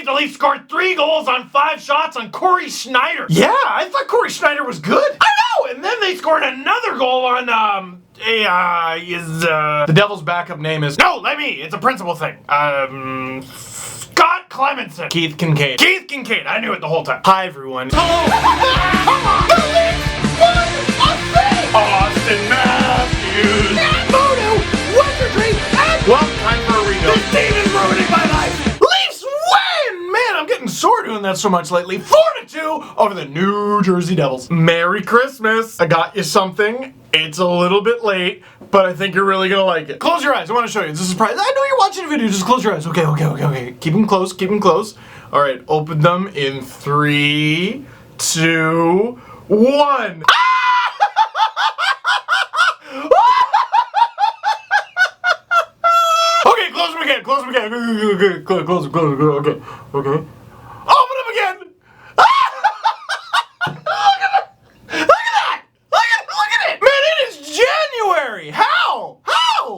the Leafs scored 3 goals on 5 shots on Corey Schneider. Yeah, I thought Corey Schneider was good. I know, and then they scored another goal on, the Devils' backup name is... No, let me, it's a principal thing. Scott Clemenson. Keith Kincaid. Keith Kincaid, I knew it the whole time. Hi, everyone. Hello. Austin Matthews. Well, time for a rebuild. This team is ruining my life. Leafs win! Man, I'm getting sore doing that so much lately. 4-2 over the New Jersey Devils. Merry Christmas. I got you something. It's a little bit late, but I think you're really gonna like it. Close your eyes. I want to show you. This is a surprise. I know you're watching a video. Just close your eyes. Okay. Keep them close. Keep them close. All right. Open them in 3, 2, 1. Okay, close them again. Close them again. Okay. Close them. Okay. Open them again. How?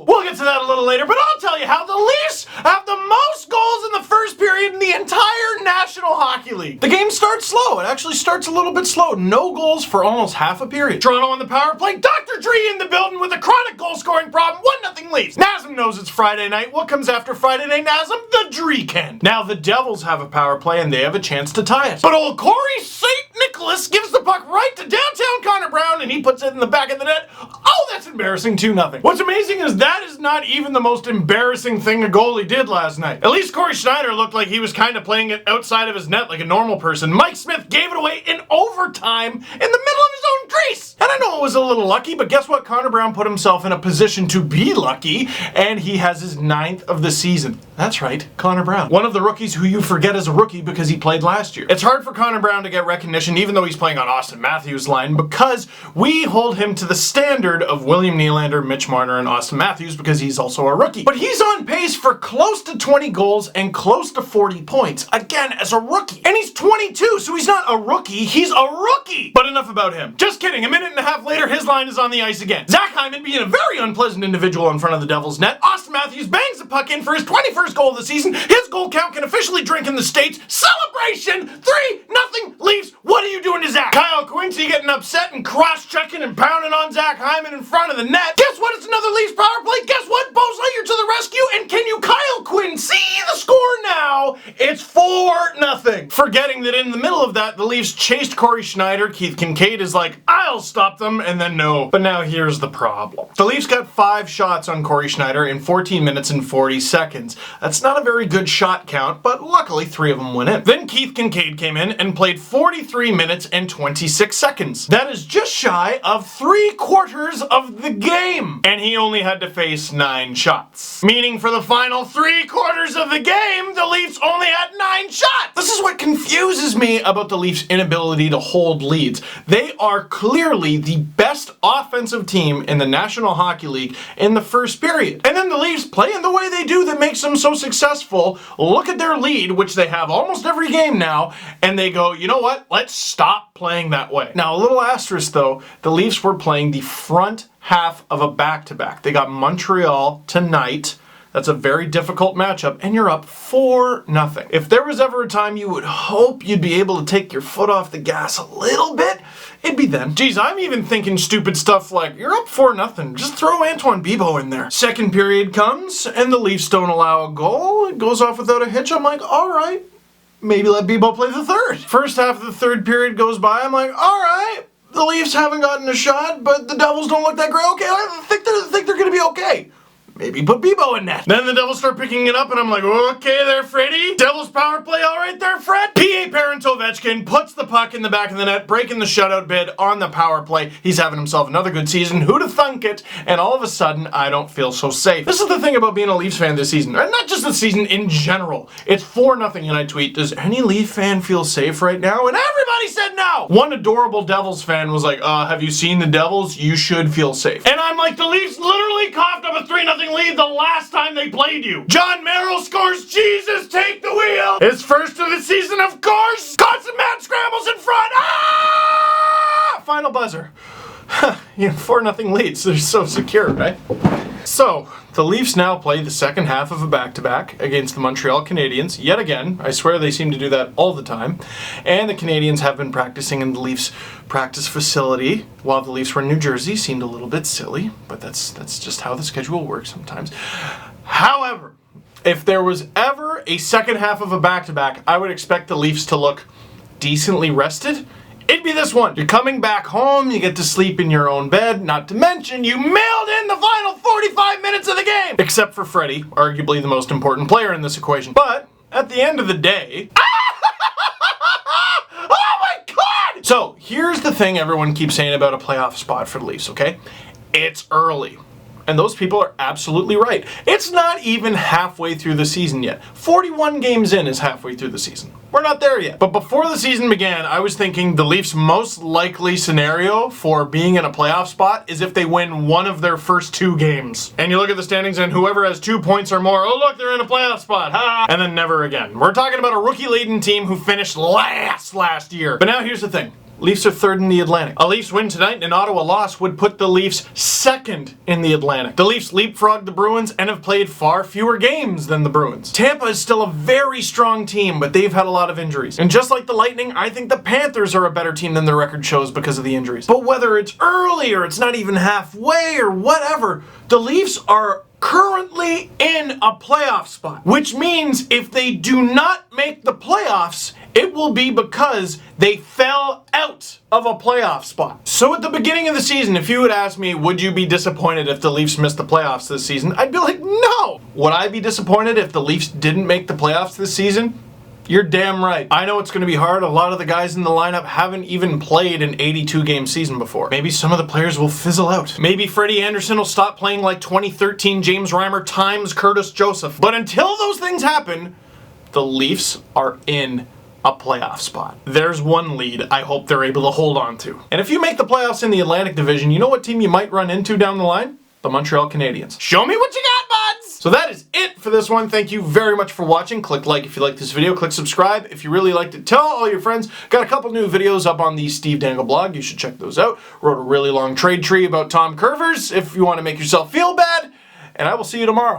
We'll get to that a little later, but I'll tell you how the Leafs have the most goals in the first period in the entire National Hockey League. The game starts slow. It actually starts a little bit slow. No goals for almost half a period. Toronto on the power play. Dr. Dre in the building with a chronic goal-scoring problem. 1-0 Leafs. Nazem knows it's Friday night. What comes after Friday night, Nazem? The Dreekend. Now the Devils have a power play and they have a chance to tie it. But old Corey St. Nicholas gives the puck right to downtown Connor Brown and he puts it in the back of the net. Oh, that's embarrassing. 2-0. What's amazing is that is not even the most embarrassing thing a goalie did last night. At least Corey Schneider looked like he was kind of playing it outside of his net like a normal person. Mike Smith gave it away in overtime in the middle of his own crease. And I know it was a little lucky, but guess what? Connor Brown put himself in a position to be lucky, and he has his 9th of the season. That's right, Connor Brown. One of the rookies who you forget is a rookie because he played last year. It's hard for Connor Brown to get recognition, even though he's playing on Austin Matthews' line, because we hold him to the standard of William Nylander, Mitch Marner, and Austin Matthews because he's also a rookie. But he's on pace for close to 20 goals and close to 40 points, again, as a rookie. And he's 22, so he's not a rookie, he's a rookie! But enough about him. Just kidding, a minute and a half later, his line is on the ice again. Zach Hyman being a very unpleasant individual in front of the Devils' net. Austin Matthews bangs the puck in for his 21st goal of the season. His goal count can officially drink in the States. Celebration! 3-0 Leafs. What are you doing to Zach? Kyle Quincy getting upset and cross-checking and pounding on Zach Hyman in front of the net. Guess what? It's another Leafs power play. Guess what? Buzz Lightyear to the rescue. And can you Kyle Quincy the score now? It's 4-0. Forgetting that in the middle of that, the Leafs chased Corey Schneider. Keith Kincaid is like, I'll stop them, and then no. But now here's the problem. The Leafs got 5 shots on Corey Schneider in 14 minutes and 40 seconds. That's not a very good shot count, but luckily 3 of them went in. Then Keith Kincaid came in and played 43 minutes and 26 seconds. That is just shy of 3/4 of the game. And he only had to face 9 shots. Meaning for the final 3/4 of the game, the Leafs only had 9 shots. This is what confuses me about the Leafs' inability to hold leads. They are clearly the best offensive team in the National Hockey League in the first period. And then the Leafs playing the way they do that makes them so successful. Look at their lead, which they have almost every game now, and they go, you know what? Let's stop playing that way. Now, a little asterisk though, the Leafs were playing the front half of a back-to-back. They got Montreal tonight. That's a very difficult matchup, and you're up 4-0. If there was ever a time you would hope you'd be able to take your foot off the gas a little bit, it'd be then. Geez, I'm even thinking stupid stuff like, you're up 4-0, just throw Antoine Bibeau in there. Second period comes, and the Leafs don't allow a goal. It goes off without a hitch. I'm like, all right, maybe let Bibeau play the third. First half of the third period goes by. I'm like, all right, the Leafs haven't gotten a shot, but the Devils don't look that great. Okay, I think they're going to be okay. Maybe put Bibeau in net. Then the Devils start picking it up, and I'm like, okay there, Freddie. Devils power play all right there, Fred. P.A. Parentovechkin puts the puck in the back of the net, breaking the shutout bid on the power play. He's having himself another good season. Who'd have thunk it? And all of a sudden, I don't feel so safe. This is the thing about being a Leafs fan this season. And not just this season, in general. It's 4-0, and I tweet, does any Leaf fan feel safe right now? And everybody said no. One adorable Devils fan was like, have you seen the Devils? You should feel safe. And I'm like, the Leafs literally coughed up a 3-0 lead the last time they played you. John Merrill scores. Jesus, take the wheel. His first of the season, of course. Got some mad scrambles in front. Ah! Final buzzer. 4-0 leads. They're so secure, right? So, The Leafs now play the second half of a back-to-back against the Montreal Canadiens. Yet again, I swear they seem to do that all the time. And the Canadiens have been practicing in the Leafs practice facility while the Leafs were in New Jersey. Seemed a little bit silly, but that's just how the schedule works sometimes. However, if there was ever a second half of a back-to-back, I would expect the Leafs to look decently rested. It'd be this one. You're coming back home, you get to sleep in your own bed, not to mention you mailed in the final 45 minutes of the game! Except for Freddie, arguably the most important player in this equation. But, at the end of the day... Oh my god! So, here's the thing everyone keeps saying about a playoff spot for the Leafs, okay? It's early. And those people are absolutely right. It's not even halfway through the season yet. 41 games in is halfway through the season. We're not there yet. But before the season began, I was thinking the Leafs' most likely scenario for being in a playoff spot is if they win one of their first 2 games. And you look at the standings and whoever has 2 points or more, oh look, they're in a playoff spot, ha! And then never again. We're talking about a rookie-laden team who finished last year. But now here's the thing. Leafs are 3rd in the Atlantic. A Leafs win tonight and an Ottawa loss would put the Leafs 2nd in the Atlantic. The Leafs leapfrogged the Bruins and have played far fewer games than the Bruins. Tampa is still a very strong team, but they've had a lot of injuries. And just like the Lightning, I think the Panthers are a better team than their record shows because of the injuries. But whether it's early or it's not even halfway or whatever, the Leafs are currently in a playoff spot. Which means if they do not make the playoffs, it will be because they fell out of a playoff spot. So at the beginning of the season, if you would ask me, would you be disappointed if the Leafs missed the playoffs this season? I'd be like, no! Would I be disappointed if the Leafs didn't make the playoffs this season? You're damn right. I know it's going to be hard. A lot of the guys in the lineup haven't even played an 82-game season before. Maybe some of the players will fizzle out. Maybe Freddie Anderson will stop playing like 2013 James Reimer times Curtis Joseph. But until those things happen, the Leafs are in a playoff spot. There's one lead I hope they're able to hold on to. And if you make the playoffs in the Atlantic Division, you know what team you might run into down the line? The Montreal Canadiens. Show me what you got, buds! So that is it for this one. Thank you very much for watching. Click like if you like this video. Click subscribe if you really liked it. Tell all your friends. Got a couple new videos up on the Steve Dangle blog. You should check those out. Wrote a really long trade tree about Tom Curvers if you want to make yourself feel bad. And I will see you tomorrow.